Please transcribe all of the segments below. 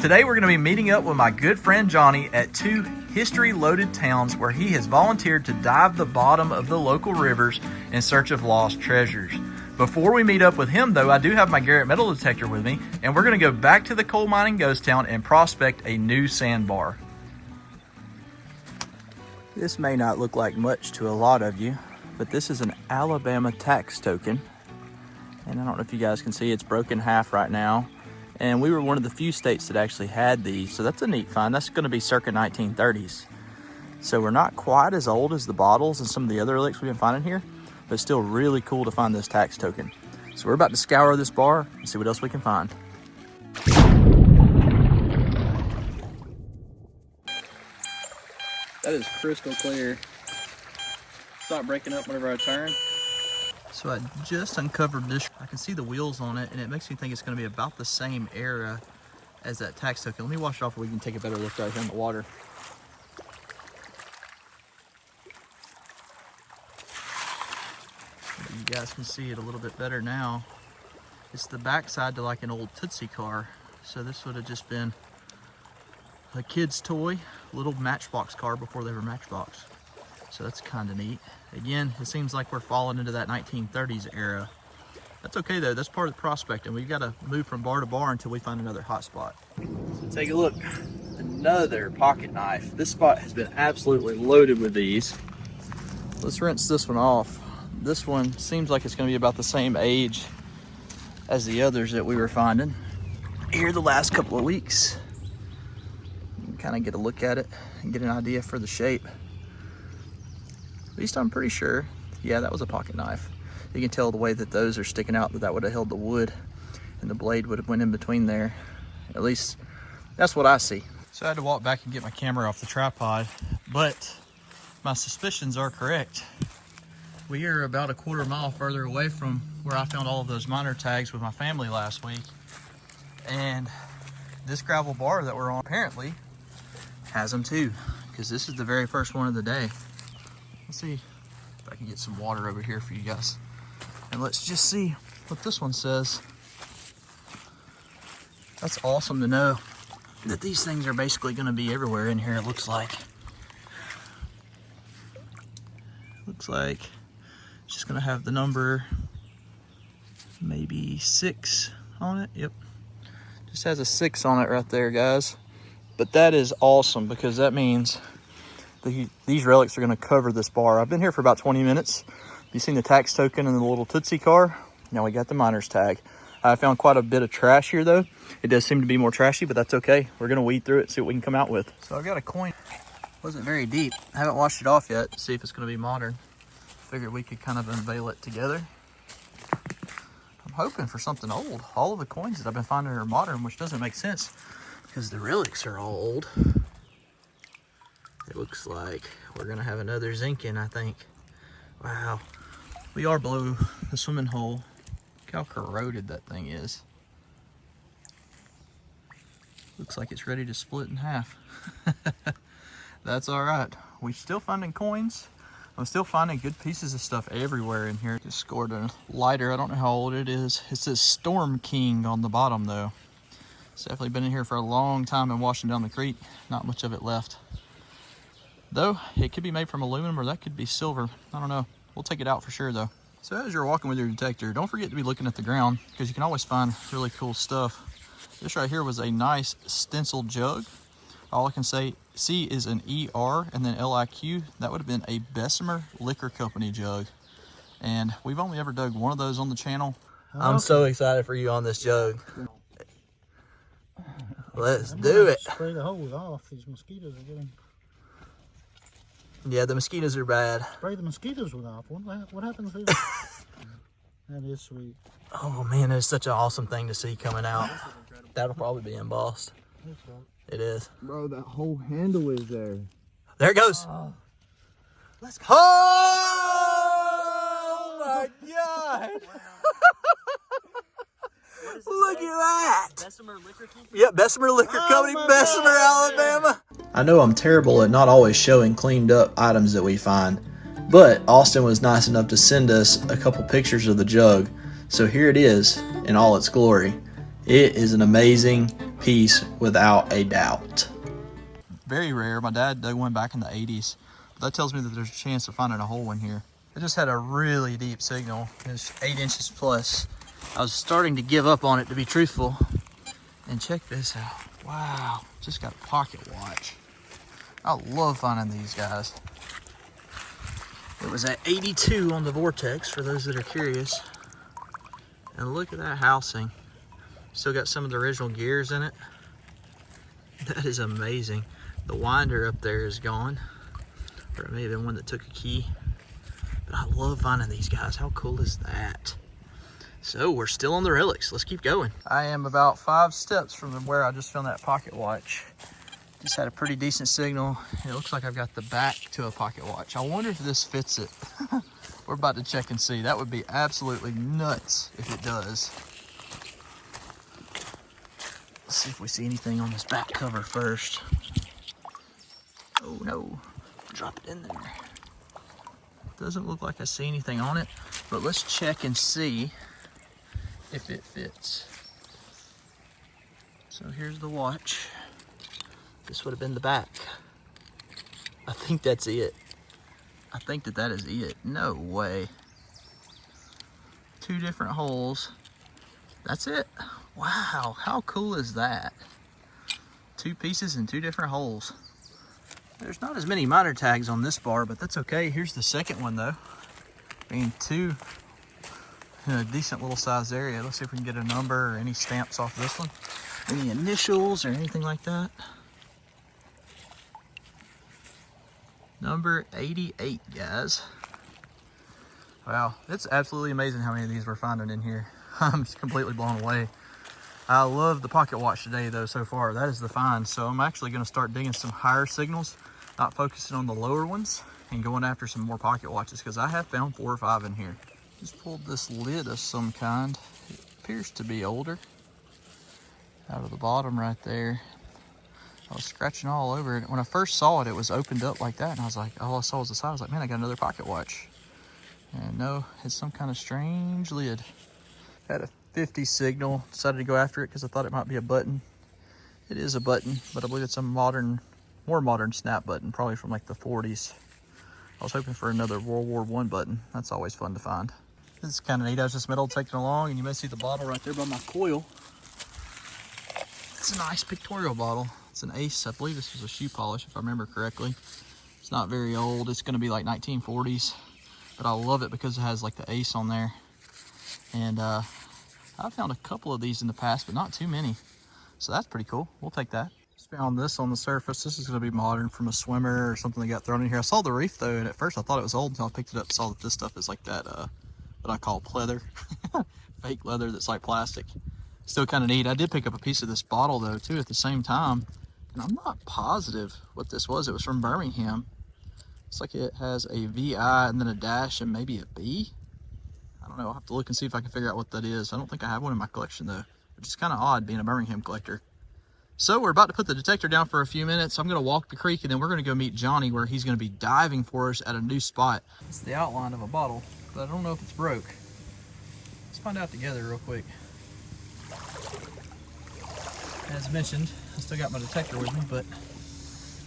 Today we're going to be meeting up with my good friend Johnny at two history-loaded towns where he has volunteered to dive the bottom of the local rivers in search of lost treasures. Before we meet up with him though, I do have my Garrett metal detector with me, and we're going to go back to the coal mining ghost town and prospect a new sandbar. This may not look like much to a lot of you, but this is an Alabama tax token. And I don't know if you guys can see, it's broken in half right now. And we were one of the few states that actually had these, so that's a neat find. That's going to be circa 1930s. So we're not quite as old as the bottles and some of the other relics we've been finding here, but still really cool to find this tax token. So we're about to scour this bar and see what else we can find. That is crystal clear. Stop breaking up whenever I turn. So I just uncovered this. I can see the wheels on it, and it makes me think it's going to be about the same era as that tax token. Let me wash it off so we can take a better look right here in the water. You guys can see it a little bit better now. It's the backside to like an old Tootsie car. So this would have just been a kid's toy, little Matchbox car before they were Matchbox. So that's kind of neat. Again, it seems like we're falling into that 1930s era. That's okay though, that's part of the prospecting. We've got to move from bar to bar until we find another hot spot. So take a look, another pocket knife. This spot has been absolutely loaded with these. Let's rinse this one off. This one seems like it's going to be about the same age as the others that we were finding here the last couple of weeks. You can kind of get a look at it and get an idea for the shape. At least I'm pretty sure, yeah, that was a pocket knife. You can tell the way that those are sticking out, that would have held the wood and the blade would have went in between there. At least that's what I see. So I had to walk back and get my camera off the tripod, but my suspicions are correct. We are about a quarter mile further away from where I found all of those miner tags with my family last week. And this gravel bar that we're on apparently has them too, because this is the very first one of the day. Let's see if I can get some water over here for you guys. And let's just see what this one says. That's awesome to know that these things are basically going to be everywhere in here, it looks like. Looks like it's just going to have the number maybe 6 on it. Yep. Just has a 6 on it right there, guys. But that is awesome because that means these relics are going to cover this bar. I've been here for about 20 minutes. You've seen the tax token and the little Tootsie car. Now we got the miner's tag. I found quite a bit of trash here though. It does seem to be more trashy, but that's okay. We're going to weed through it, see what we can come out with. So I've got a coin. Wasn't very deep. I haven't washed it off yet. See if it's going to be modern. Figured we could kind of unveil it together. I'm hoping for something old. All of the coins that I've been finding are modern, which doesn't make sense because the relics are all old. It looks like we're gonna have another zinc in, I think. Wow. We are below the swimming hole. Look how corroded that thing is. Looks like it's ready to split in half. That's all right. We're still finding coins. I'm still finding good pieces of stuff everywhere in here. Just scored a lighter. I don't know how old it is. It says Storm King on the bottom though. It's definitely been in here for a long time and washing down the creek. Not much of it left. Though, it could be made from aluminum or that could be silver. I don't know. We'll take it out for sure though. So as you're walking with your detector, don't forget to be looking at the ground because you can always find really cool stuff. This right here was a nice stenciled jug. All I can see is an ER and then LIQ. That would have been a Bessemer Liquor Company jug. And we've only ever dug one of those on the channel. I'm so excited for you on this jug. Let's do it. Spray the holes off. These mosquitoes are getting... Yeah, the mosquitoes are bad. Spray the mosquitoes with off. What happens there? That is sweet. Oh man, it's such an awesome thing to see coming out. That'll probably be embossed. It is. Bro, that whole handle is there. There it goes. Let's go. Oh my God. Look at that. Bessemer Liquor Company? Yep, Bessemer Liquor Company, Bessemer, Alabama. I know I'm terrible at not always showing cleaned up items that we find, but Austin was nice enough to send us a couple pictures of the jug. So here it is in all its glory. It is an amazing piece without a doubt. Very rare. My dad dug one back in the 80s. But that tells me that there's a chance of finding a hole in here. It just had a really deep signal. It was 8 inches plus. I was starting to give up on it, to be truthful. And check this out. Wow, just got a pocket watch. I love finding these guys. It was at 82 on the Vortex, for those that are curious. And look at that housing. Still got some of the original gears in it. That is amazing. The winder up there is gone. Or it may have been one that took a key. But I love finding these guys. How cool is that? So we're still on the relics. Let's keep going. I am about 5 steps from where I just found that pocket watch. Just had a pretty decent signal. It looks like I've got the back to a pocket watch. I wonder if this fits it. We're about to check and see. That would be absolutely nuts if it does. Let's see if we see anything on this back cover first. Oh no, drop it in there. Doesn't look like I see anything on it, but let's check and see if it fits. So here's the watch. This would have been the back. I think that's it. I think that is it. No way. 2 different holes. That's it. Wow, how cool is that? 2 pieces and 2 different holes. There's not as many miter tags on this bar, but that's okay. Here's the second one though. I mean, 2 in a decent little size area. Let's see if we can get a number or any stamps off this one. Any initials or anything like that. Number 88, guys. Wow, it's absolutely amazing how many of these we're finding in here. I'm just completely blown away. I love the pocket watch today though so far. That is the find. So I'm actually gonna start digging some higher signals, not focusing on the lower ones, and going after some more pocket watches because I have found 4 or 5 in here. Just pulled this lid of some kind. It appears to be older. Out of the bottom right there. I was scratching all over it. When I first saw it, it was opened up like that, and I was like, all I saw was the side. I was like, man, I got another pocket watch. And no, it's some kind of strange lid. Had a 50 signal, decided to go after it because I thought it might be a button. It is a button, but I believe it's a modern, more modern snap button, probably from like the 40s. I was hoping for another World War I button. That's always fun to find. This is kind of neat. I was just metal taking along, and you may see the bottle right there by my coil. It's a nice pictorial bottle. It's an Ace. I believe this was a shoe polish, if I remember correctly. It's not very old. It's going to be like 1940s, but I love it because it has like the Ace on there. And I've found a couple of these in the past, but not too many. So that's pretty cool. We'll take that. Just found this on the surface. This is going to be modern from a swimmer or something that got thrown in here. I saw the reef though, and at first I thought it was old until I picked it up and saw that this stuff is like that, what I call pleather. Fake leather that's like plastic. Still kind of neat. I did pick up a piece of this bottle though too at the same time, and I'm not positive what this was. It was from Birmingham. It's like it has a VI and then a dash and maybe a B. I don't know. I'll have to look and see if I can figure out what that is. I don't think I have one in my collection though, which is kind of odd being a Birmingham collector. So we're about to put the detector down for a few minutes. I'm going to walk the creek and then we're going to go meet Johnny where he's going to be diving for us at a new spot. It's the outline of a bottle, but I don't know if it's broke. Let's find out together real quick. As mentioned, I still got my detector with me, but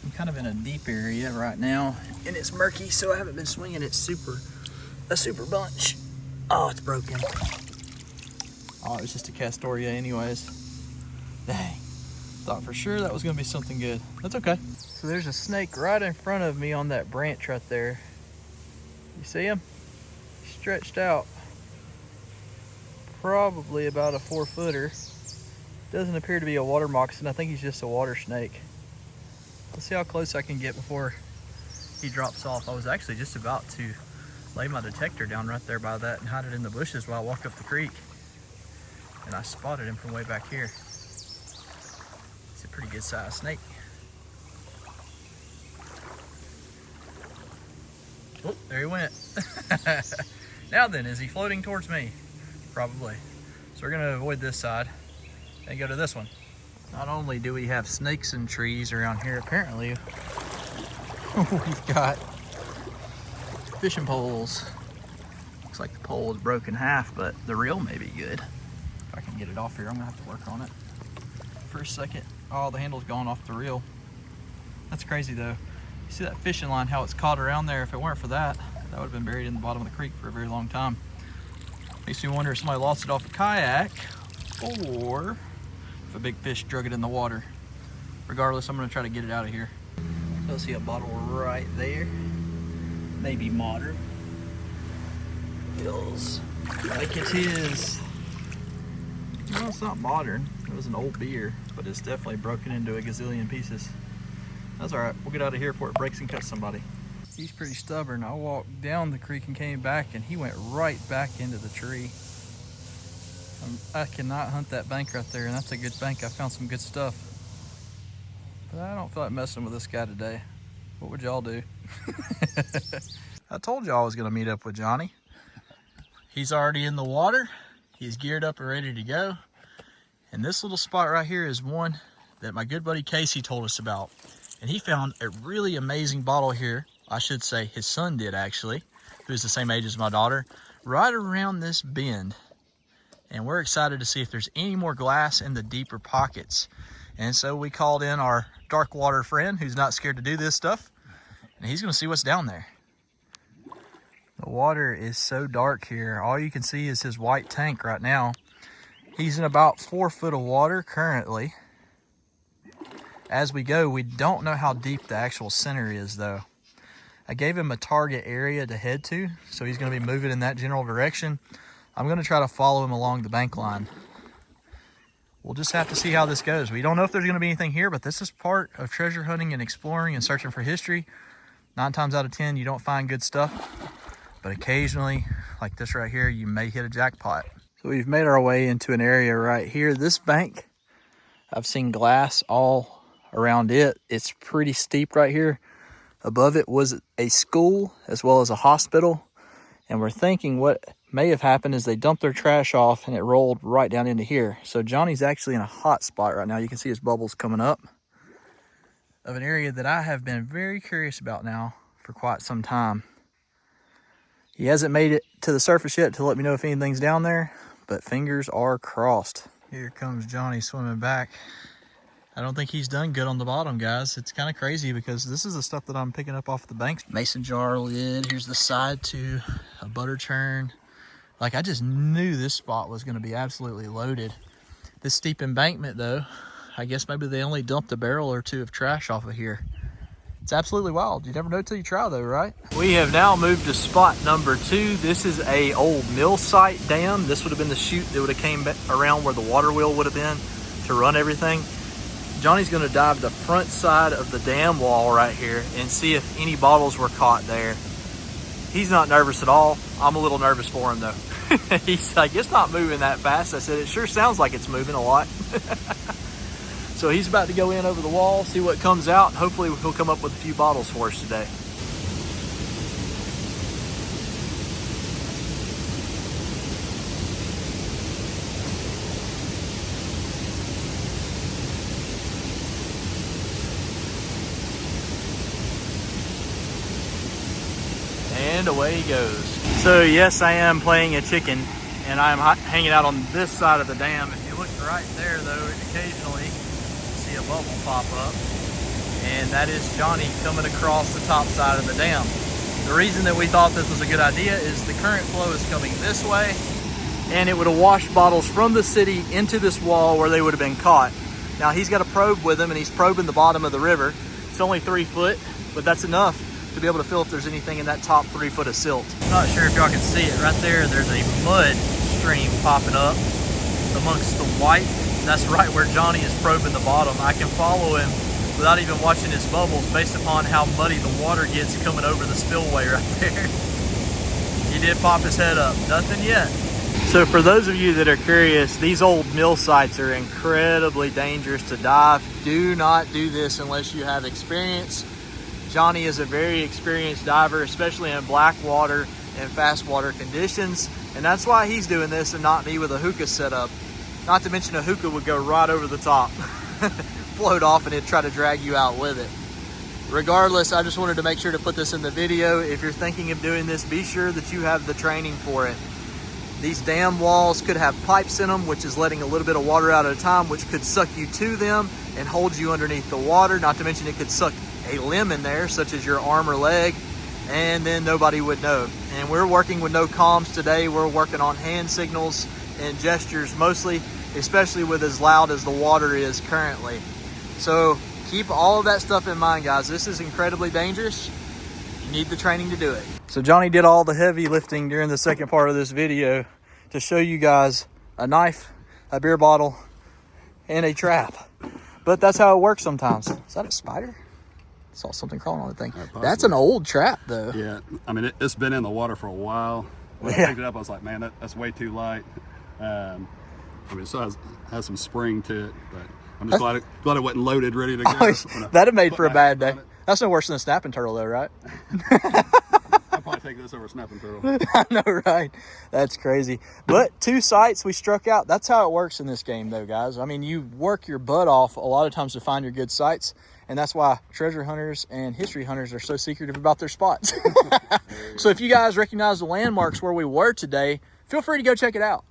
I'm kind of in a deep area right now and it's murky, so I haven't been swinging it a super bunch. Oh, it's broken. Oh, it was just a Castoria anyways. Dang. Thought for sure that was gonna be something good. That's okay. So there's a snake right in front of me on that branch right there. You see him? Stretched out. Probably about a 4-footer. Doesn't appear to be a water moccasin. I think he's just a water snake. Let's see how close I can get before he drops off. I was actually just about to lay my detector down right there by that and hide it in the bushes while I walked up the creek. And I spotted him from way back here. It's a pretty good sized snake. Oh, there he went. Now then, is he floating towards me? Probably. So we're gonna avoid this side and go to this one. Not only do we have snakes and trees around here, apparently we've got fishing poles. Looks like the pole is broken in half, but the reel may be good. If I can get it off here, I'm gonna have to work on it. for a second. Oh, the handle's gone off the reel. That's crazy though. You see that fishing line, how it's caught around there? If it weren't for that, that would have been buried in the bottom of the creek for a very long time. Makes me wonder if somebody lost it off a kayak or if a big fish drug it in the water. Regardless, I'm gonna try to get it out of here. So see a bottle right there. Maybe modern. Feels like it is. No, it's not modern. It was an old beer, but it's definitely broken into a gazillion pieces. That's all right. We'll get out of here before it breaks and cuts somebody. He's pretty stubborn. I walked down the creek and came back, and he went right back into the tree. I cannot hunt that bank right there, and that's a good bank. I found some good stuff. But I don't feel like messing with this guy today. What would y'all do? I told y'all I was gonna meet up with Johnny. He's already in the water. He's geared up and ready to go. And this little spot right here is one that my good buddy Casey told us about. And he found a really amazing bottle here. I should say his son did actually, who's the same age as my daughter, right around this bend. And we're excited to see if there's any more glass in the deeper pockets. And so we called in our dark water friend who's not scared to do this stuff, and he's gonna see what's down there. The water is so dark here. All you can see is his white tank right now. He's in about 4 foot of water currently. As we go, we don't know how deep the actual center is though. I gave him a target area to head to, so he's gonna be moving in that general direction. I'm gonna try to follow him along the bank line. We'll just have to see how this goes. We don't know if there's gonna be anything here, but this is part of treasure hunting and exploring and searching for history. 9 times out of 10, you don't find good stuff, but occasionally, like this right here, you may hit a jackpot. So we've made our way into an area right here. This bank, I've seen glass all around it. It's pretty steep right here. Above it was a school as well as a hospital. And we're thinking what may have happened is they dumped their trash off and it rolled right down into here. So Johnny's actually in a hot spot right now. You can see his bubbles coming up of an area that I have been very curious about now for quite some time. He hasn't made it to the surface yet to let me know if anything's down there, but fingers are crossed. Here comes Johnny swimming back. I don't think he's done good on the bottom, guys. It's kind of crazy because this is the stuff that I'm picking up off the banks. Mason jar lid. Here's the side to a butter churn. Like, I just knew this spot was going to be absolutely loaded. This steep embankment, though, I guess maybe they only dumped a barrel or two of trash off of here. It's absolutely wild. You never know till you try, though, right? We have now moved to spot number 2. This is a old mill site dam. This would have been the chute that would have came around where the water wheel would have been to run everything. Johnny's gonna dive the front side of the dam wall right here and see if any bottles were caught there. He's not nervous at all. I'm a little nervous for him though. He's like, it's not moving that fast. I said, it sure sounds like it's moving a lot. So he's about to go in over the wall, see what comes out. Hopefully he'll come up with a few bottles for us today. And away he goes. So yes, I am playing a chicken, and I'm hanging out on this side of the dam. If you look right there though, occasionally you see a bubble pop up, and that is Johnny coming across the top side of the dam. The reason that we thought this was a good idea is the current flow is coming this way, and it would have washed bottles from the city into this wall where they would have been caught. Now he's got a probe with him, and he's probing the bottom of the river. It's only 3 foot, but that's enough to be able to feel if there's anything in that top 3 foot of silt. Not sure if y'all can see it right there. There's a mud stream popping up amongst the white. That's right where Johnny is probing the bottom. I can follow him without even watching his bubbles based upon how muddy the water gets coming over the spillway right there. He did pop his head up. Nothing yet. So for those of you that are curious, these old mill sites are incredibly dangerous to dive. Do not do this unless you have experience. Johnny is a very experienced diver, especially in black water and fast water conditions. And that's why he's doing this and not me with a hookah setup. Not to mention a hookah would go right over the top, float off, and it'd try to drag you out with it. Regardless, I just wanted to make sure to put this in the video. If you're thinking of doing this, be sure that you have the training for it. These dam walls could have pipes in them, which is letting a little bit of water out at a time, which could suck you to them and hold you underneath the water. Not to mention it could suck a limb in there, such as your arm or leg, and then nobody would know. And we're working with no comms today. We're working on hand signals and gestures mostly, especially with as loud as the water is currently. So keep all of that stuff in mind, guys. This is incredibly dangerous. You need the training to do it. So Johnny did all the heavy lifting during the second part of this video to show you guys a knife, a beer bottle, and a trap. But that's how it works sometimes. Is that a spider? I saw something crawling on the thing. That's an old trap though. Yeah, I mean, it's been in the water for a while. When I picked it up, I was like, man, that's way too light. I mean, it still has some spring to it, but I'm just glad it wasn't loaded, ready to go. That'd have made for a bad day. That's no worse than a snapping turtle though, right? I'd probably take this over a snapping turtle. I know, right? That's crazy. But 2 sites we struck out. That's how it works in this game though, guys. I mean, you work your butt off a lot of times to find your good sites. And that's why treasure hunters and history hunters are so secretive about their spots. So if you guys recognize the landmarks where we were today, feel free to go check it out.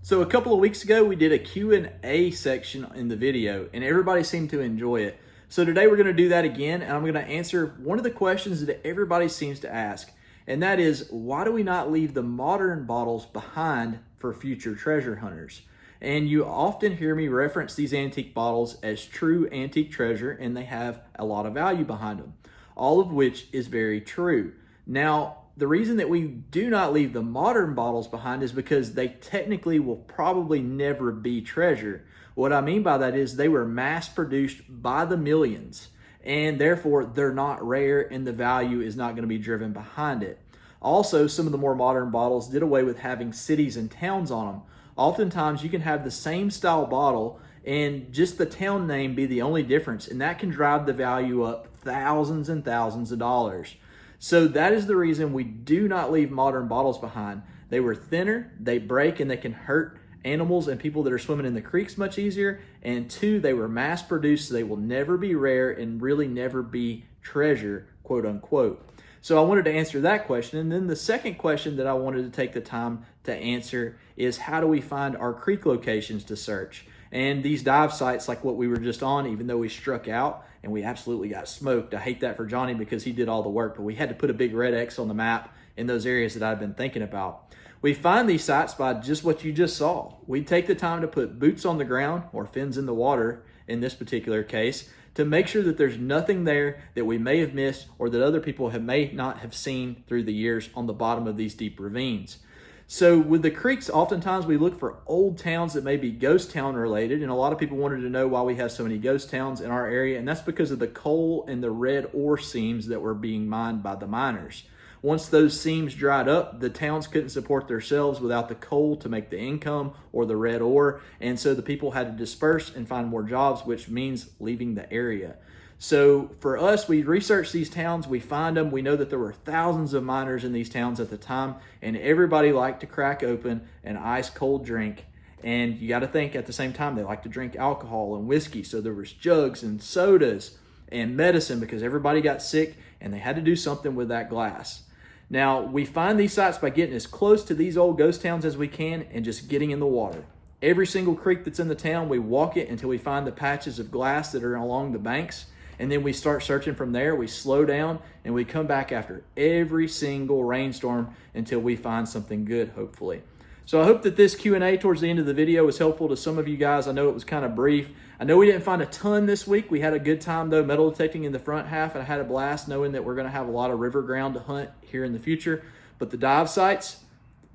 So a couple of weeks ago, we did a Q&A section in the video, and everybody seemed to enjoy it. So today we're going to do that again, and I'm going to answer one of the questions that everybody seems to ask. And that is, why do we not leave the modern bottles behind for future treasure hunters? And you often hear me reference these antique bottles as true antique treasure, and they have a lot of value behind them, all of which is very true. Now, the reason that we do not leave the modern bottles behind is because they technically will probably never be treasure. What I mean by that is they were mass produced by the millions, and therefore they're not rare, and the value is not going to be driven behind it. Also, some of the more modern bottles did away with having cities and towns on them. Oftentimes you can have the same style bottle and just the town name be the only difference, and that can drive the value up thousands and thousands of dollars. So that is the reason we do not leave modern bottles behind. They were thinner, they break, and they can hurt animals and people that are swimming in the creeks much easier. And 2, they were mass produced, so they will never be rare and really never be treasure, quote unquote. So I wanted to answer that question. And then the second question that I wanted to take the time to answer is, how do we find our creek locations to search? And these dive sites like what we were just on, even though we struck out and we absolutely got smoked. I hate that for Johnny because he did all the work, but we had to put a big red X on the map in those areas that I've been thinking about. We find these sites by just what you just saw. We take the time to put boots on the ground, or fins in the water in this particular case, to make sure that there's nothing there that we may have missed or that other people may not have seen through the years on the bottom of these deep ravines. So with the creeks, oftentimes we look for old towns that may be ghost town related, and a lot of people wanted to know why we have so many ghost towns in our area, and that's because of the coal and the red ore seams that were being mined by the miners. Once those seams dried up, the towns couldn't support themselves without the coal to make the income or the red ore, and so the people had to disperse and find more jobs, which means leaving the area. So for us, we research these towns, we find them, we know that there were thousands of miners in these towns at the time, and everybody liked to crack open an ice cold drink. And you got to think at the same time, they like to drink alcohol and whiskey. So there was jugs and sodas and medicine because everybody got sick and they had to do something with that glass. Now, we find these sites by getting as close to these old ghost towns as we can and just getting in the water. Every single creek that's in the town, we walk it until we find the patches of glass that are along the banks. And then we start searching from there. We slow down and we come back after every single rainstorm until we find something good, hopefully. So I hope that this Q&A towards the end of the video was helpful to some of you guys. I know it was kind of brief. I know we didn't find a ton this week. We had a good time though, metal detecting in the front half, and I had a blast knowing that we're going to have a lot of river ground to hunt here in the future. But the dive sites,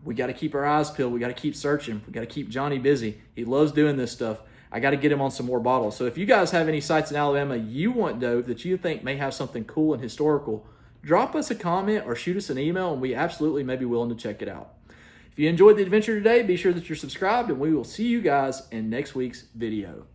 we got to keep our eyes peeled. We got to keep searching. We got to keep Johnny busy. He loves doing this stuff. I got to get him on some more bottles. So if you guys have any sites in Alabama you want dove that you think may have something cool and historical, drop us a comment or shoot us an email, and we absolutely may be willing to check it out. If you enjoyed the adventure today, be sure that you're subscribed, and we will see you guys in next week's video.